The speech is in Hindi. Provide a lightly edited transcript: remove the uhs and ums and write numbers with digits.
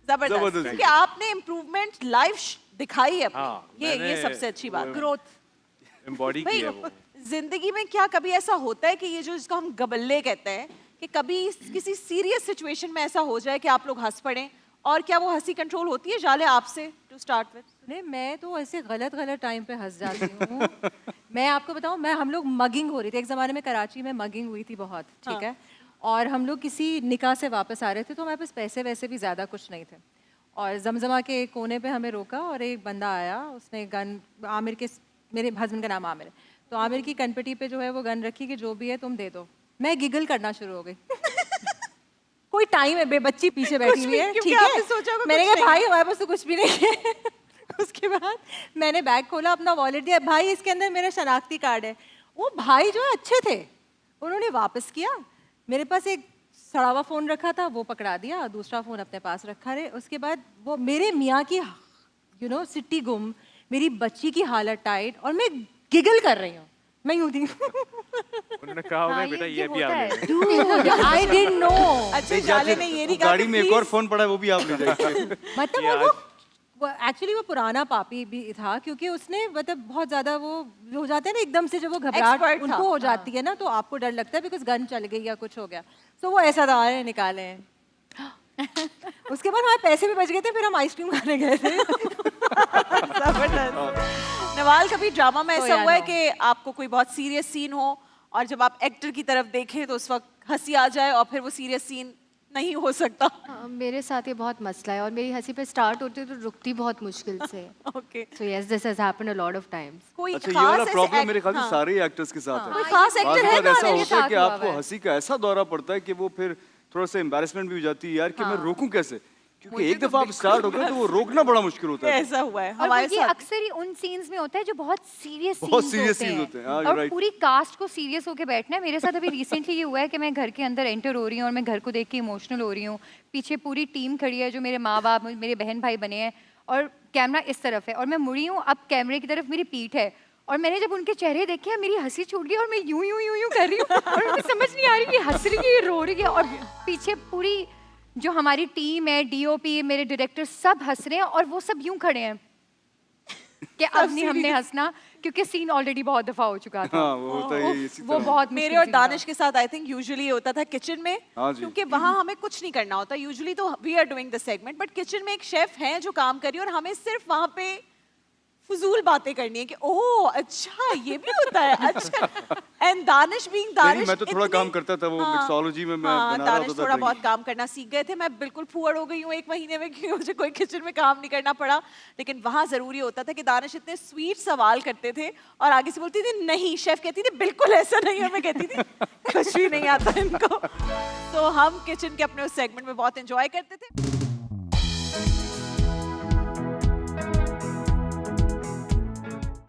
जबरदस्त कि आपने इम्प्रूवमेंट लाइव दिखाई है अपनी। हाँ, ये सबसे अच्छी बात, ग्रोथ एम्बॉडी की है वो। जिंदगी में क्या कभी ऐसा होता है कि ये जो जिसको हम गबल्ले कहते हैं कि कभी किसी सीरियस सिचुएशन में ऐसा हो जाए कि आप लोग हंस पड़े, और क्या वो हंसी कंट्रोल होती है? जाले आपसे टू स्टार्ट विद। नहीं, मैं तो ऐसे गलत टाइम पे हंस जाती हूँ। मैं आपको बताऊँ, हम लोग मगिंग हो रही थी एक ज़माने में, कराची में मगिंग हुई थी बहुत, ठीक है। और हम लोग किसी निकाह से वापस आ रहे थे, तो हमारे पास पैसे वैसे भी ज़्यादा कुछ नहीं थे, और जमजमा के कोने पे हमें रोका और एक बंदा आया, उसने गन, आमिर के, मेरे हस्बैंड का नाम आमिर है, तो आमिर की कनपटी पे जो है वो गन रखी कि जो भी है तुम दे दो। मैं गिगल करना शुरू हो गई। कोई टाइम है, बच्ची पीछे बैठी हुई है, ठीक है। मैंने कहा भाई हमारे पास तो कुछ भी नहीं है। उसके बाद मैंने बैग खोला, अपना वॉलेट दिया, भाई इसके अंदर मेरा शनाख्ती कार्ड है। वो भाई जो है अच्छे थे, उन्होंने वापस किया। मेरे पास एक सड़ा हुआ फ़ोन रखा था, वो पकड़ा दिया, दूसरा फ़ोन अपने पास रखा रहे। उसके बाद वो मेरे मियाँ की सिट्टी गुम, मेरी बच्ची की हालत टाइट, और मैं गिगल कर रही हूँ। मैं यूँ थी। उन्होंने कहा होगा बेटा ये भी आ गया। I didn't know। अच्छा, जाले ने ये नहीं कहा गाड़ी में एक और फोन पड़ा है, वो भी आप ले जाइए। मतलब वो एक्चुअली वो पुराना पापी भी था, क्योंकि उसने मतलब बहुत ज्यादा वो हो जाते हैं ना एकदम से, जब वो घबराहट उनको हो जाती है ना, तो आपको डर लगता है बिकॉज गन चल गई या कुछ हो गया। तो वो ऐसा था, निकाले हैं। उसके बाद हमारे पैसे भी बच गए थे, फिर हम आइसक्रीम खाने गए थे। नवाल, कभी ड्रामा में ऐसा हुआ है कि आपको कोई बहुत सीरियस सीन हो और जब आप एक्टर की तरफ देखें तो उस वक्त हंसी आ जाए और फिर वो सीरियस सीन नहीं हो सकता? मेरे साथ ये बहुत मसला है, और मेरी हंसी पे स्टार्ट होती है तो रुकती बहुत मुश्किल से। Okay, so yes, this has happened a lot of times. कोई अच्छा, ये खास वाला ऐसे प्रॉब्लम मेरे ख्याल से सारे एक्टर्स के साथ है। कोई खास एक्टर है ऐसा ना? होता है कि आपको हंसी का ऐसा दौरा पड़ता है कि वो फिर थोड़ा सा एम्बैरेसमेंट भी हो जाती है यार कि मैं रोकूं कैसे, क्योंकि एक दफा आप स्टार्ट हो गए तो वो रोकना बड़ा मुश्किल होता है। ऐसा हुआ है और हमारे ये साथ। अक्सर ही उन सीन्स में होता है जो बहुत सीरियस सीन्स होते हैं। और पूरी कास्ट को सीरियस होके बैठना है। मेरे साथ अभी रिसेंटली ये हुआ है कि मैं घर के अंदर एंटर हो रही हूँ और मैं घर को देख के इमोशनल हो रही हूँ। पीछे पूरी टीम खड़ी है, जो मेरे माँ बाप, मेरे बहन भाई बने हैं, और कैमरा इस तरफ है और मैं मुड़ी हूँ, अब कैमरे की तरफ मेरी पीठ है, और मैंने जब उनके चेहरे देखे मेरी हंसी छूट गई और मैं यूं यूं यूं यूं कर रही हूँ और मुझे समझ नहीं आ रही कि हंस रही है, रो रही है, और पीछे पूरी जो हमारी टीम है, डीओपी, मेरे डायरेक्टर, सब हंस रहे हैं और वो सब यूं खड़े हैं कि अब नहीं हमने हंसना, क्योंकि सीन ऑलरेडी बहुत दफा हो चुका था। हाँ, वो होता है इसी वो तरह। बहुत मेरे और दानिश के साथ आई थिंक यूजुअली होता था किचन में, हाँ जी। क्योंकि वहाँ हमें कुछ नहीं करना होता यूजुअली, तो we are doing the segment, but kitchen में एक शेफ है जो काम कर रही है और हमें सिर्फ वहाँ पे फजूल बातें करनी है कि ओह अच्छा ये भी होता है, अच्छा। एंड दानिश बीइंग दानिश, मैं तो थोड़ा काम करता था, वो मिक्सोलॉजी में मैं बना रहा दानिश होता था। थोड़ा बहुत काम करना सीख गए थे। मैं बिल्कुल फुअड़ हो गई हूँ 1 महीने में, क्योंकि मुझे कोई किचन में काम नहीं करना पड़ा। लेकिन वहाँ जरूरी होता था कि दानिश इतने स्वीट सवाल करते थे और आगे से बोलती थी नहीं, शेफ कहती थी बिल्कुल ऐसा नहीं है, मैं कहती थी कुछ भी नहीं आता इनको। तो हम किचन के अपने उस सेगमेंट में बहुत एंजॉय करते थे।